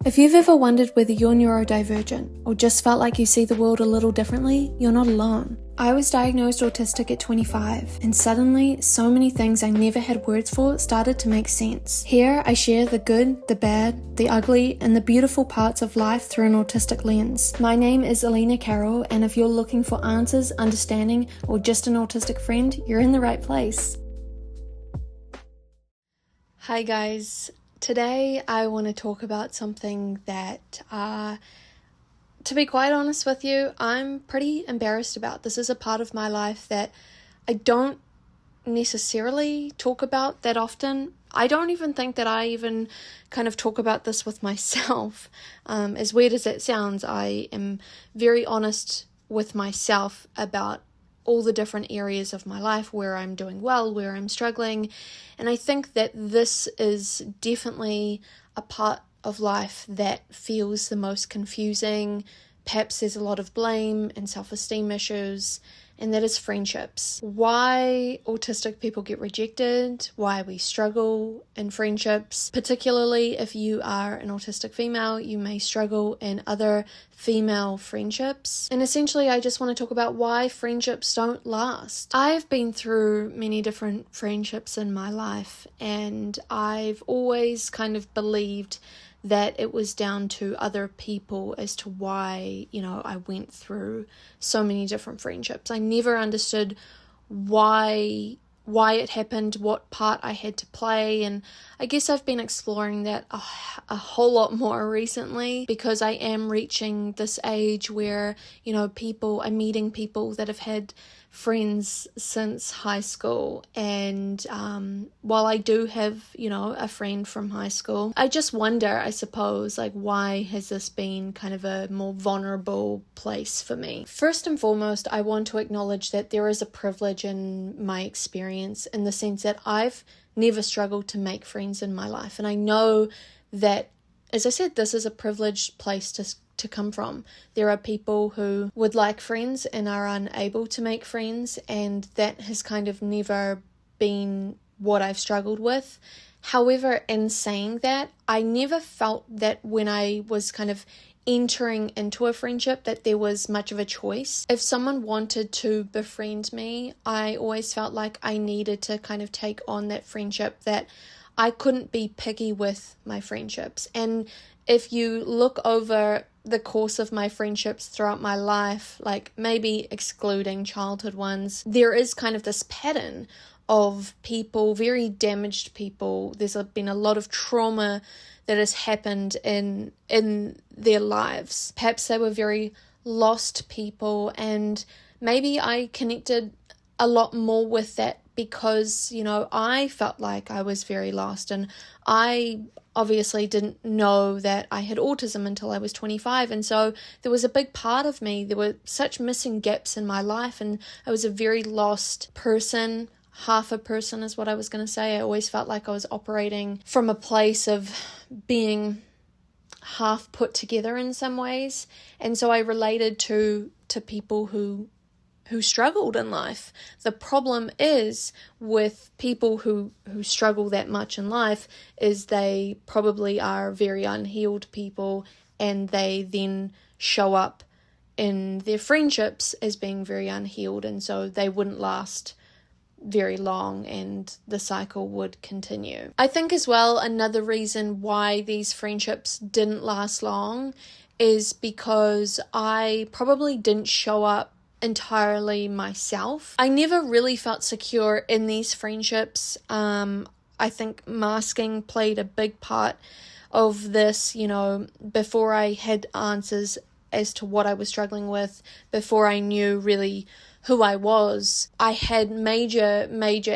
If you've ever wondered whether you're neurodivergent or just felt like you see the world a little differently, you're not alone. I was diagnosed autistic at 25, and suddenly, so many things I never had words for started to make sense. Here, I share the good, the bad, the ugly, and the beautiful parts of life through an autistic lens. My name is Elena Carroll, and if you're looking for answers, understanding, or just an autistic friend, you're in the right place. Hi guys. Today I want to talk about something that, to be quite honest with you, I'm pretty embarrassed about. This is a part of my life that I don't necessarily talk about that often. I don't even think that I even kind of talk about this with myself. As weird as that sounds, I am very honest with myself about all the different areas of my life where I'm doing well, where I'm struggling. And I think that this is definitely a part of life that feels the most confusing. Perhaps there's a lot of blame and self-esteem issues, and that is friendships. Why autistic people get rejected, why we struggle in friendships, particularly if you are an autistic female, you may struggle in other female friendships. And essentially, I just want to talk about why friendships don't last. I've been through many different friendships in my life, and I've always kind of believed that it was down to other people as to why, I went through so many different friendships. I never understood why it happened, what part I had to play, and I guess I've been exploring that a whole lot more recently because I am reaching this age where, I'm meeting people that have had friends since high school, and while I do have, a friend from high school, I just wonder, I suppose, why has this been kind of a more vulnerable place for me? First and foremost, I want to acknowledge that there is a privilege in my experience in the sense that I've never struggled to make friends in my life, and I know that, as I said, this is a privileged place to come from. There are people who would like friends and are unable to make friends, and that has kind of never been what I've struggled with. However, in saying that, I never felt that when I was kind of entering into a friendship that there was much of a choice. If someone wanted to befriend me, I always felt like I needed to kind of take on that friendship, that I couldn't be picky with my friendships. And if you look over the course of my friendships throughout my life, maybe excluding childhood ones, there is kind of this pattern of people, very damaged people. There's been a lot of trauma that has happened in their lives. Perhaps they were very lost people, and maybe I connected a lot more with that because, I felt like I was very lost, and I obviously didn't know that I had autism until I was 25, and so there was a big part of me, there were such missing gaps in my life, and I was a very lost person. Half a person is what I was going to say. I always felt like I was operating from a place of being half put together in some ways, and so I related to people who struggled in life. The problem is with people who struggle that much in life is they probably are very unhealed people, and they then show up in their friendships as being very unhealed, and so they wouldn't last very long and the cycle would continue. I think as well another reason why these friendships didn't last long is because I probably didn't show up entirely myself. I never really felt secure in these friendships. I think masking played a big part of this, before I had answers as to what I was struggling with, before I knew really who I was. I had major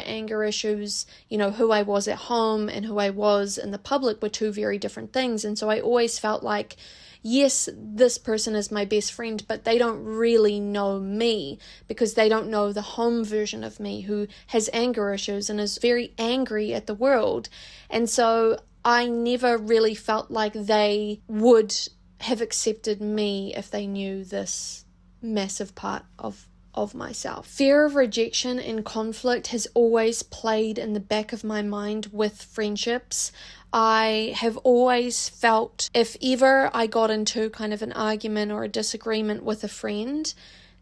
anger issues. Who I was at home and who I was in the public were two very different things. And so I always felt like, yes, this person is my best friend, but they don't really know me because they don't know the home version of me who has anger issues and is very angry at the world. And so I never really felt like they would have accepted me if they knew this massive part of myself. Fear of rejection and conflict has always played in the back of my mind with friendships. I have always felt if ever I got into kind of an argument or a disagreement with a friend,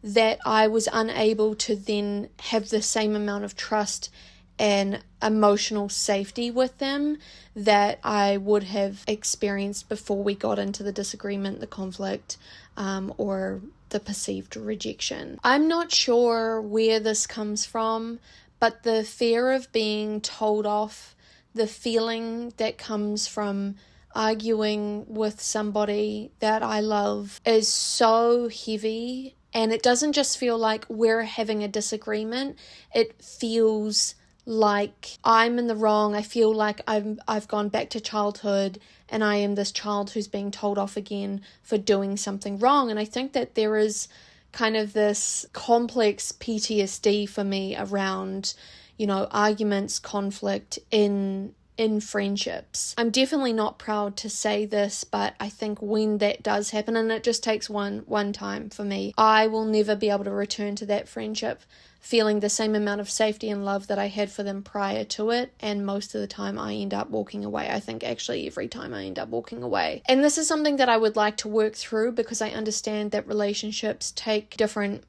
that I was unable to then have the same amount of trust and emotional safety with them that I would have experienced before we got into the disagreement, the conflict, or the perceived rejection. I'm not sure where this comes from, but the fear of being told off, the feeling that comes from arguing with somebody that I love is so heavy. And it doesn't just feel like we're having a disagreement. It feels like I'm in the wrong. I feel like I've gone back to childhood and I am this child who's being told off again for doing something wrong. And I think that there is kind of this complex PTSD for me around, arguments, conflict in friendships. I'm definitely not proud to say this, but I think when that does happen, and it just takes one time for me, I will never be able to return to that friendship feeling the same amount of safety and love that I had for them prior to it, and most of the time I end up walking away. I think actually every time I end up walking away. And this is something that I would like to work through, because I understand that relationships take different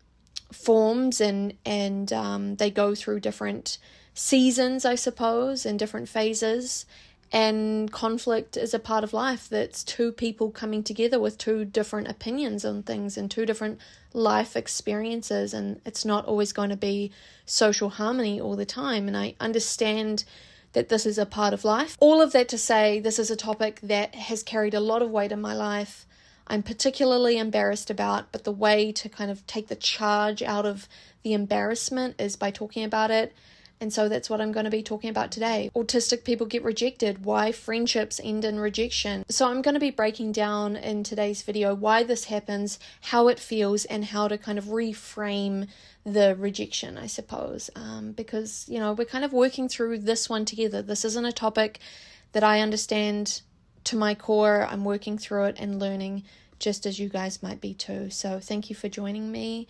forms and they go through different seasons, I suppose, and different phases. And conflict is a part of life. That's two people coming together with two different opinions on things and two different life experiences, and it's not always going to be social harmony all the time. And I understand that this is a part of life. All of that to say, this is a topic that has carried a lot of weight in my life. I'm particularly embarrassed about, but the way to kind of take the charge out of the embarrassment is by talking about it. And so that's what I'm going to be talking about today. Autistic people get rejected, why friendships end in rejection. So I'm going to be breaking down in today's video why this happens, how it feels, and how to kind of reframe the rejection, I suppose. Because, we're kind of working through this one together. This isn't a topic that I understand to my core. I'm working through it and learning just as you guys might be too. So thank you for joining me.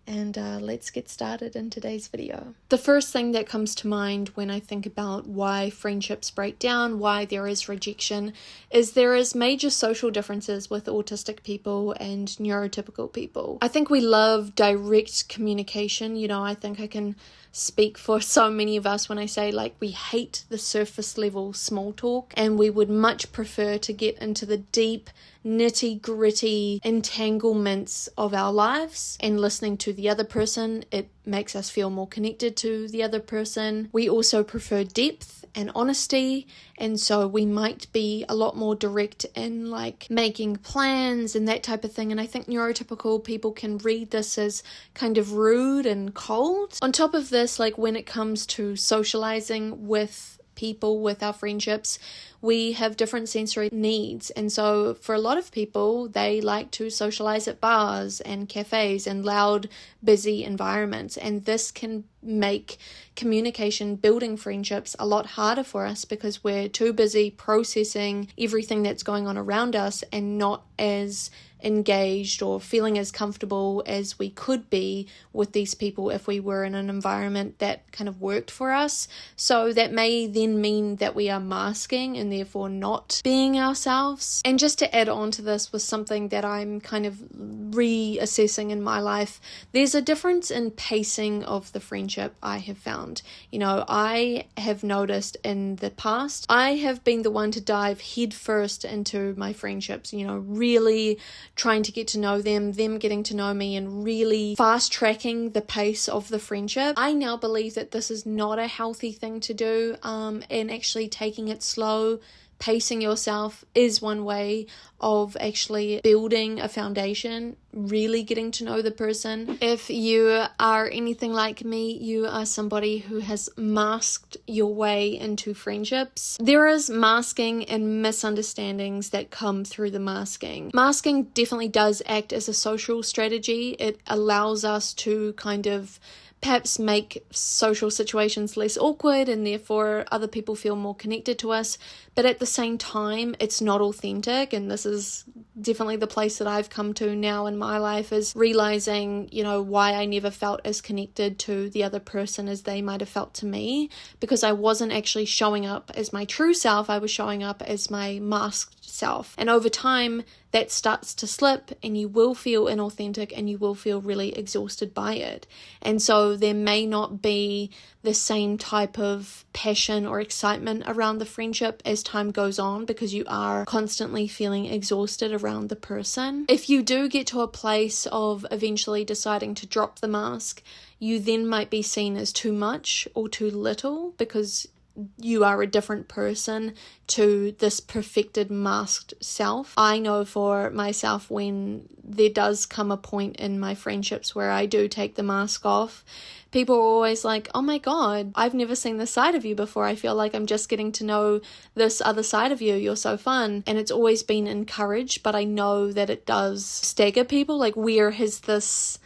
And let's get started in today's video. The first thing that comes to mind when I think about why friendships break down, why there is rejection, is there is major social differences with autistic people and neurotypical people. I think we love direct communication. I think I can speak for so many of us when I say we hate the surface level small talk, and we would much prefer to get into the deep nitty-gritty entanglements of our lives. And listening to the other person, it makes us feel more connected to the other person. We also prefer depth and honesty, and so we might be a lot more direct in making plans and that type of thing. And I think neurotypical people can read this as kind of rude and cold. On top of this, when it comes to socializing with people, with our friendships, we have different sensory needs. And so for a lot of people, they like to socialize at bars and cafes and loud, busy environments. And this can make communication, building friendships a lot harder for us, because we're too busy processing everything that's going on around us and not as engaged or feeling as comfortable as we could be with these people if we were in an environment that kind of worked for us. So that may then mean that we are masking and therefore not being ourselves. And just to add on to this with something that I'm kind of reassessing in my life, there's a difference in pacing of the friendship I have found. I have noticed in the past, I have been the one to dive headfirst into my friendships, really trying to get to know them getting to know me, and really fast tracking the pace of the friendship. I now believe that this is not a healthy thing to do, and actually taking it slow, pacing yourself is one way of actually building a foundation, really getting to know the person. If you are anything like me, you are somebody who has masked your way into friendships. There is masking and misunderstandings that come through the masking. Masking definitely does act as a social strategy. It allows us to kind of perhaps make social situations less awkward, and therefore other people feel more connected to us. But at the same time, it's not authentic, and this is definitely the place that I've come to now in my life, is realizing, why I never felt as connected to the other person as they might have felt to me, because I wasn't actually showing up as my true self. I was showing up as my masked self. And over time, that starts to slip, and you will feel inauthentic, and you will feel really exhausted by it. And so there may not be the same type of passion or excitement around the friendship as time goes on, because you are constantly feeling exhausted around the person. If you do get to a place of eventually deciding to drop the mask, you then might be seen as too much or too little, because you are a different person to this perfected masked self. I know for myself, when there does come a point in my friendships where I do take the mask off, people are always like, oh my God, I've never seen this side of you before. I feel like I'm just getting to know this other side of you. You're so fun. And it's always been encouraged, but I know that it does stagger people. Like, where has this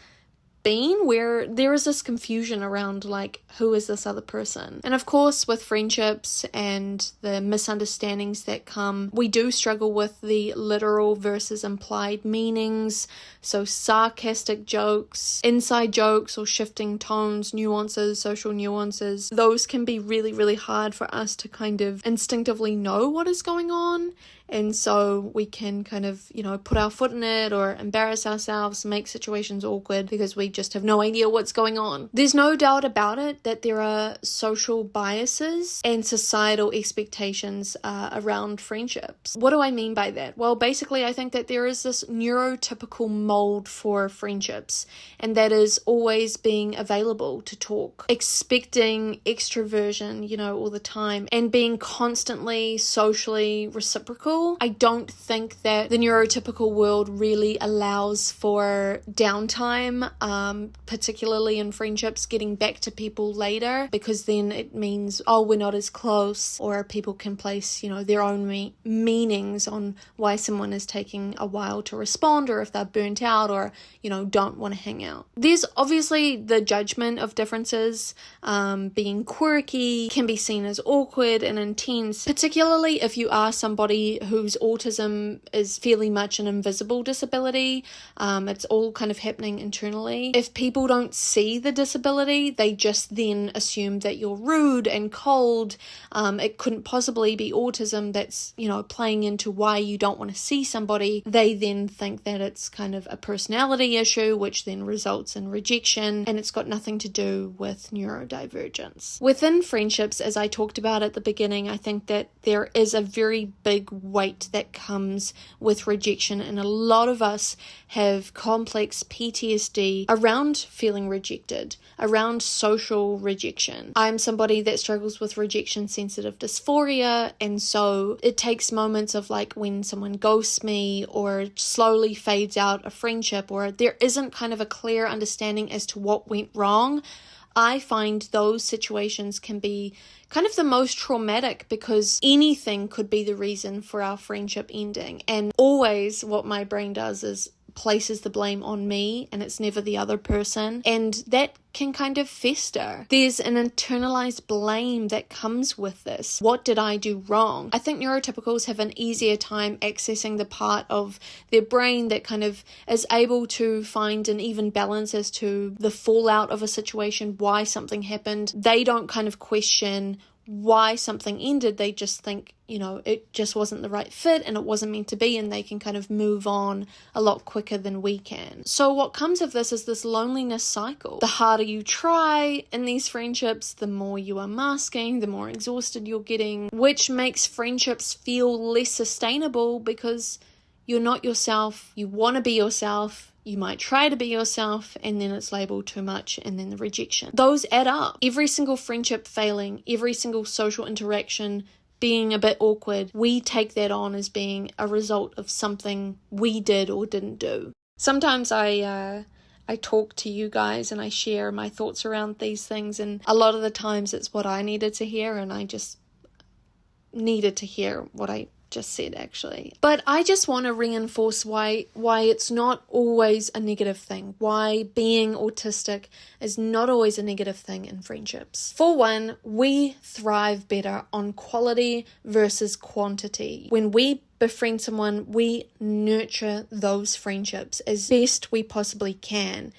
been? Where there is this confusion around, like, who is this other person? And of course, with friendships and the misunderstandings that come, we do struggle with the literal versus implied meanings. So sarcastic jokes, inside jokes, or shifting tones, nuances, social nuances, those can be really, really hard for us to kind of instinctively know what is going on. And so we can kind of, put our foot in it or embarrass ourselves, make situations awkward because we just have no idea what's going on. There's no doubt about it that there are social biases and societal expectations around friendships. What do I mean by that? Well, basically, I think that there is this neurotypical mold for friendships, and that is always being available to talk, expecting extroversion, all the time, and being constantly socially reciprocal. I don't think that the neurotypical world really allows for downtime, particularly in friendships, getting back to people later, because then it means, we're not as close, or people can place, their own meanings on why someone is taking a while to respond, or if they're burnt out, or, don't want to hang out. There's obviously the judgment of differences. Being quirky can be seen as awkward and intense, particularly if you are somebody whose autism is fairly much an invisible disability. It's all kind of happening internally. If people don't see the disability, they just then assume that you're rude and cold. It couldn't possibly be autism that's, playing into why you don't want to see somebody. They then think that it's kind of a personality issue, which then results in rejection, and it's got nothing to do with neurodivergence. Within friendships, as I talked about at the beginning, I think that there is a very big weight that comes with rejection, and a lot of us have complex PTSD around feeling rejected, around social rejection. I'm somebody that struggles with rejection sensitive dysphoria, and so it takes moments of, like, when someone ghosts me or slowly fades out a friendship, or there isn't kind of a clear understanding as to what went wrong. I find those situations can be kind of the most traumatic, because anything could be the reason for our friendship ending. And always what my brain does is places the blame on me, and it's never the other person. And that can kind of fester. There's an internalized blame that comes with this. What did I do wrong? I think neurotypicals have an easier time accessing the part of their brain that kind of is able to find an even balance as to the fallout of a situation, why something happened. They don't kind of question why something ended. They just think, it just wasn't the right fit and it wasn't meant to be, and they can kind of move on a lot quicker than we can. So what comes of this is this loneliness cycle. The harder you try in these friendships, the more you are masking, the more exhausted you're getting, which makes friendships feel less sustainable, because you're not yourself. You want to be yourself. You might try to be yourself, and then it's labeled too much, and then the rejection. Those add up. Every single friendship failing, every single social interaction being a bit awkward, we take that on as being a result of something we did or didn't do. Sometimes I talk to you guys and I share my thoughts around these things, and a lot of the times it's what I needed to hear, and I just needed to hear what I just said, actually. But I just want to reinforce why it's not always a negative thing, why being autistic is not always a negative thing in friendships. For one, we thrive better on quality versus quantity. When we befriend someone, we nurture those friendships as best we possibly can.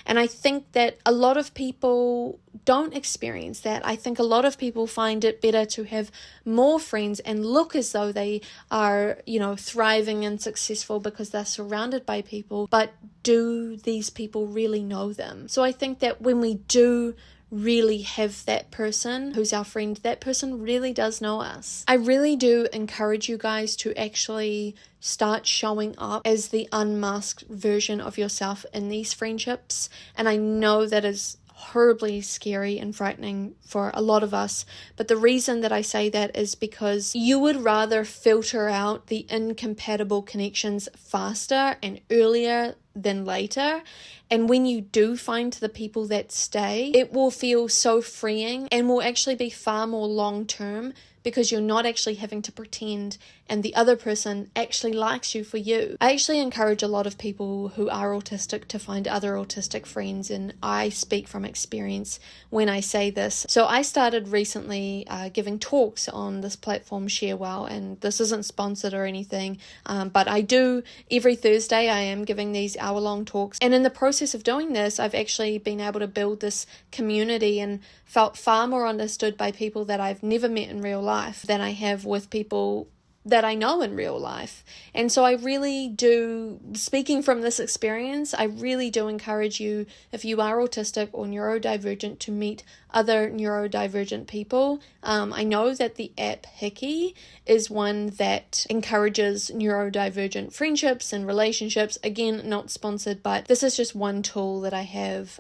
And I think that a lot of people don't experience that. I think a lot of people find it better to have more friends and look as though they are, thriving and successful because they're surrounded by people. But do these people really know them? So I think that when we do really have that person who's our friend, that person really does know us. I really do encourage you guys to actually start showing up as the unmasked version of yourself in these friendships. And I know that is horribly scary and frightening for a lot of us, but the reason that I say that is because you would rather filter out the incompatible connections faster and earlier than later. And when you do find the people that stay, it will feel so freeing and will actually be far more long term, because you're not actually having to pretend and the other person actually likes you for you. I actually encourage a lot of people who are autistic to find other autistic friends, and I speak from experience when I say this. So I started recently giving talks on this platform, ShareWell, and this isn't sponsored or anything, but I do every Thursday. I am giving these hour-long talks, and in the process of doing this, I've actually been able to build this community and felt far more understood by people that I've never met in real life than I have with people that I know in real life. And so I really do, speaking from this experience, I really do encourage you, if you are autistic or neurodivergent, to meet other neurodivergent people. I know that the app Hickey is one that encourages neurodivergent friendships and relationships. Again, not sponsored, but this is just one tool that I have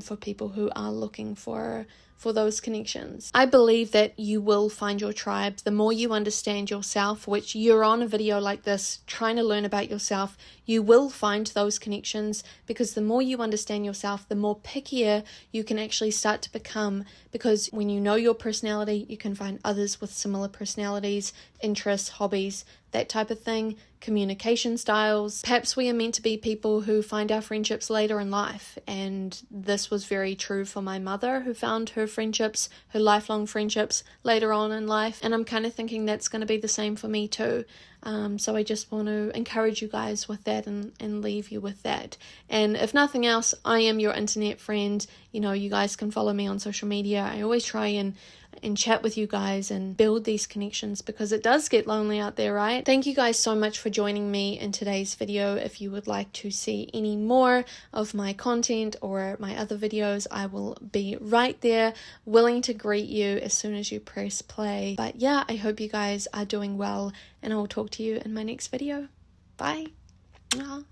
for people who are looking for those connections. I believe that you will find your tribe the more you understand yourself, which you're on a video like this trying to learn about yourself. You will find those connections, because the more you understand yourself, the more pickier you can actually start to become, because when you know your personality, you can find others with similar personalities, interests, hobbies, that type of thing, communication styles. Perhaps we are meant to be people who find our friendships later in life, and this was very true for my mother, who found her friendships, her lifelong friendships, later on in life, and I'm kind of thinking that's going to be the same for me too. So I just want to encourage you guys with that and leave you with that. And if nothing else, I am your internet friend. You guys can follow me on social media. I always try and chat with you guys and build these connections, because it does get lonely out there, right? Thank you guys so much for joining me in today's video. If you would like to see any more of my content or my other videos, I will be right there willing to greet you as soon as you press play. But yeah, I hope you guys are doing well, and I will talk to you in my next video. Bye. Mwah.